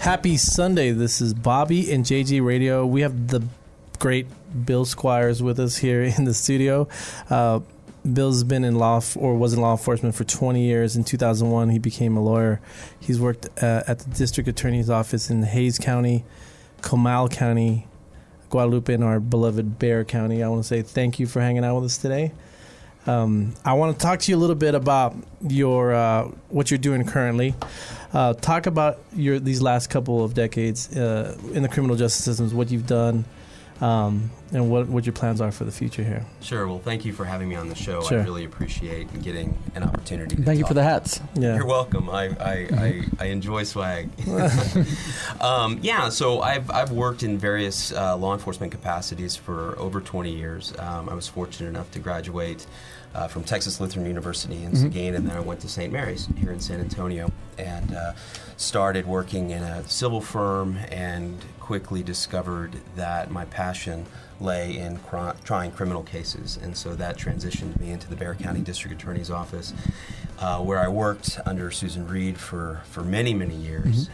Happy Sunday. This is Bobby and JG Radio. We have the great Bill Squires with us here in the studio. Bill's been was in law enforcement for 20 years. In 2001, he became a lawyer. He's worked at the district attorney's office in Hays County, Comal County, Guadalupe, and our beloved Bexar County. I want to say thank you for hanging out with us today. I want to talk to you a little bit about your what you're doing currently. Talk about these last couple of decades in the criminal justice systems, what you've done, and what your plans are for the future here. Sure. Well, thank you for having me on the show. Sure. I really appreciate getting an opportunity to Thank you talk. for the hats. Yeah. You're welcome. I enjoy swag. So I've worked in various law enforcement capacities for over 20 years. I was fortunate enough to graduate from Texas Lutheran University in Seguin, and then I went to St. Mary's here in San Antonio and started working in a civil firm, and quickly discovered that my passion lay in trying criminal cases, and so that transitioned me into the Bexar County District Attorney's Office, where I worked under Susan Reed for many, many years.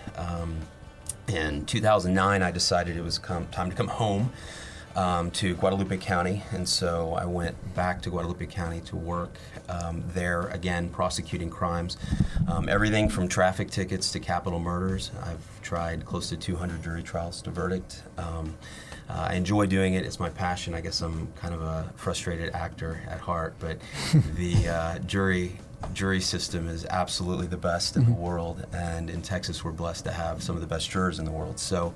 In 2009, I decided it was time to come home to Guadalupe County, and so I went back to Guadalupe County to work there, again, prosecuting crimes, everything from traffic tickets to capital murders. I've tried close to 200 jury trials to verdict. I enjoy doing it. It's my passion. I guess I'm kind of a frustrated actor at heart, but the jury system is absolutely the best in the world, and in Texas we're blessed to have some of the best jurors in the world. So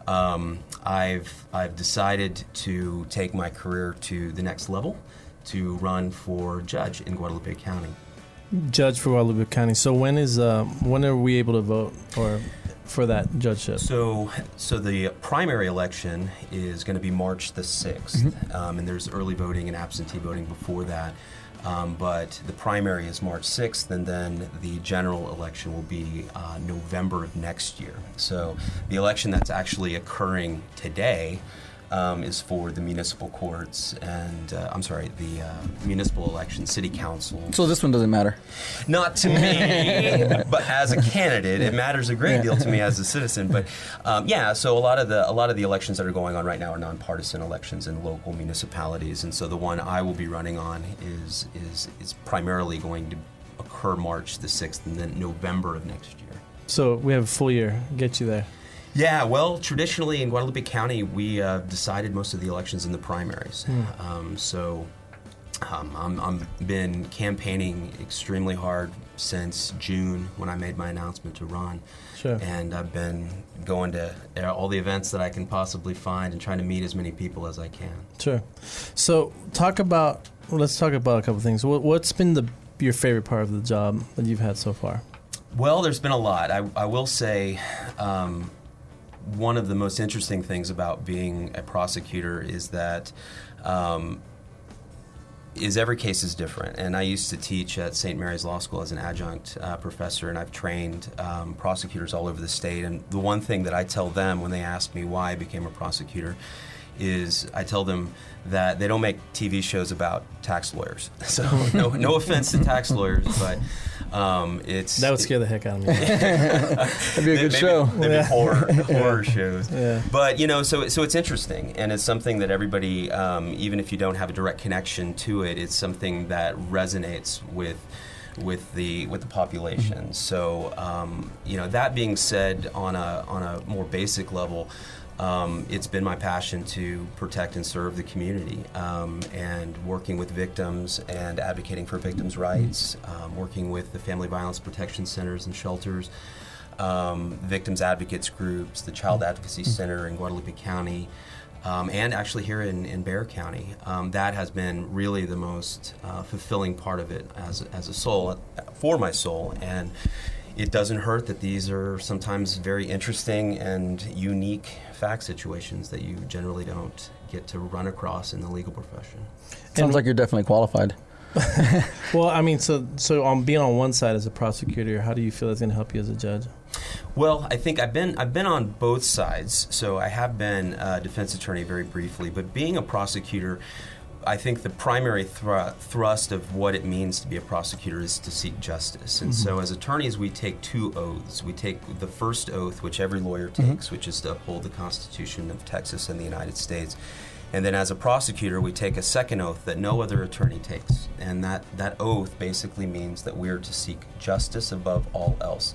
I've decided to take my career to the next level, to run for judge in Guadalupe County. Judge for Guadalupe County. So when are we able to vote for that judgeship? So the primary election is going to be March the 6th, and there's early voting and absentee voting before that. But the primary is March 6th, and then the general election will be November of next year. So the election that's actually occurring today is for the municipal courts and, the municipal election, city council. So this one doesn't matter? Not to me, but as a candidate, it matters a great deal to me as a citizen. But so a lot of the elections that are going on right now are nonpartisan elections in local municipalities, and so the one I will be running on is primarily going to occur March the 6th and then November of next year. So we have a full year. Get you there. Yeah, well, traditionally in Guadalupe County, we decided most of the elections in the primaries. I've been campaigning extremely hard since June when I made my announcement to run. Sure. And I've been going to all the events that I can possibly find and trying to meet as many people as I can. Sure. So let's talk about a couple things. What's been your favorite part of the job that you've had so far? Well, there's been a lot. I will say one of the most interesting things about being a prosecutor is that every case is different. And I used to teach at St. Mary's Law School as an adjunct professor, and I've trained prosecutors all over the state. And the one thing that I tell them when they ask me why I became a prosecutor is I tell them that they don't make TV shows about tax lawyers. So no offense to tax lawyers, but that would scare the heck out of me. That'd be a good show. Maybe horror shows. Yeah. But so it's interesting, and it's something that everybody, even if you don't have a direct connection to it, it's something that resonates with the population. So that being said, on a more basic level, it's been my passion to protect and serve the community, and working with victims and advocating for victims' rights, working with the Family Violence Protection Centers and shelters, victims advocates groups, the Child Advocacy Center in Guadalupe County, and actually here in Bexar County. That has been really the most fulfilling part of it as a soul, for my soul. And it doesn't hurt that these are sometimes very interesting and unique fact situations that you generally don't get to run across in the legal profession. Sounds like you're definitely qualified. Well, I mean, so on being on one side as a prosecutor, how do you feel it's going to help you as a judge? Well, I think I've been on both sides. So I have been a defense attorney very briefly, but being a prosecutor, I think the primary thrust of what it means to be a prosecutor is to seek justice. And so as attorneys, we take 2 oaths. We take the first oath, which every lawyer takes, which is to uphold the Constitution of Texas and the United States. And then as a prosecutor, we take a second oath that no other attorney takes. And that oath basically means that we are to seek justice above all else.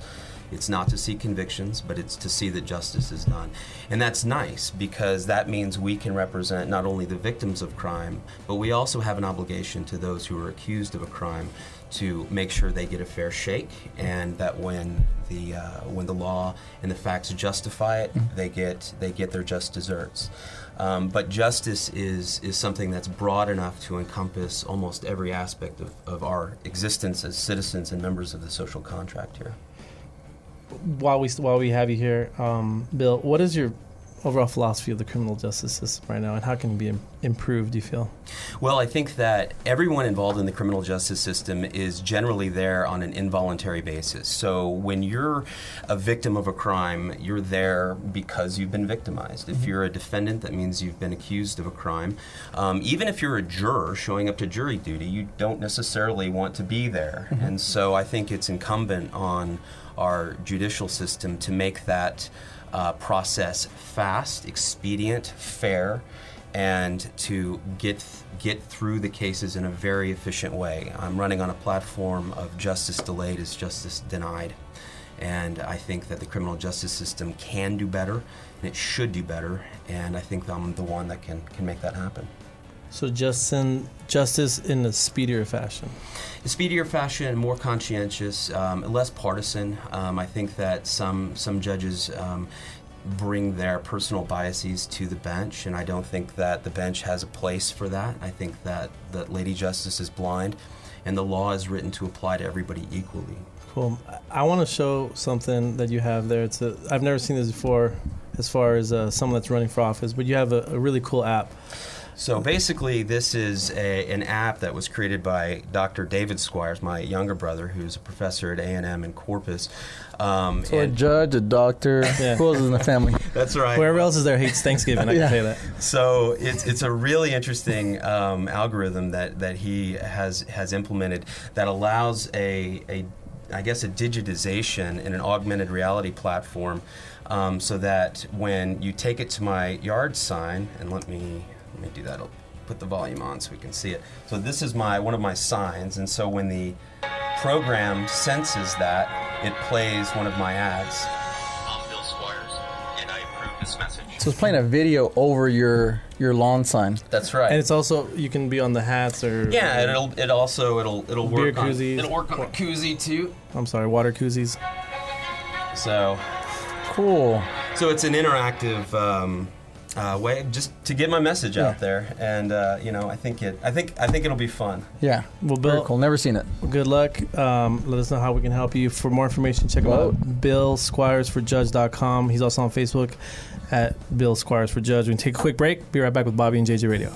It's not to seek convictions, but it's to see that justice is done. And that's nice because that means we can represent not only the victims of crime, but we also have an obligation to those who are accused of a crime to make sure they get a fair shake, and that when the law and the facts justify it, they get their just desserts. But justice is something that's broad enough to encompass almost every aspect of our existence as citizens and members of the social contract here. While we have you here, Bill, what is your overall philosophy of the criminal justice system right now, and how can it be improved, do you feel? Well, I think that everyone involved in the criminal justice system is generally there on an involuntary basis. So when you're a victim of a crime, you're there because you've been victimized. If you're a defendant, that means you've been accused of a crime. Even if you're a juror showing up to jury duty, you don't necessarily want to be there. And so I think it's incumbent on our judicial system to make that process fast, expedient, fair, and to get through the cases in a very efficient way. I'm running on a platform of justice delayed is justice denied. And I think that the criminal justice system can do better, and it should do better, and I think I'm the one that can make that happen. So justice in a speedier fashion. A speedier fashion, more conscientious, less partisan. I think that some judges bring their personal biases to the bench, and I don't think that the bench has a place for that. I think that Lady Justice is blind, and the law is written to apply to everybody equally. Cool. I want to show something that you have there. I've never seen this before as far as someone that's running for office, but you have a really cool app. So basically, this is an app that was created by Dr. David Squires, my younger brother, who's a professor at A&M in Corpus. So a judge, a doctor, who else is in the family? That's right. Whoever else is there hates Thanksgiving, I can tell you that. So it's a really interesting algorithm that he has implemented that allows a digitization in an augmented reality platform, so that when you take it to my yard sign, and let me do that. I'll put the volume on so we can see it. So this is one of my signs, and so when the program senses that, it plays one of my ads. I'm Bill Squires, and I approve this message. So it's playing a video over your lawn sign. That's right. And it's also, you can be on the hats or it'll work beer koozies. It'll work on a koozie too. I'm sorry, water koozies. So cool. So it's an interactive way just to get my message out there, and I think it'll be fun. Yeah. Well, Bill, very cool. Never seen it. Good luck. Let us know how we can help you. For more information, check him out. BillSquiresForJudge.com. He's also on Facebook at Bill Squires for Judge. We can take a quick break. Be right back with Bobby and JJ Radio.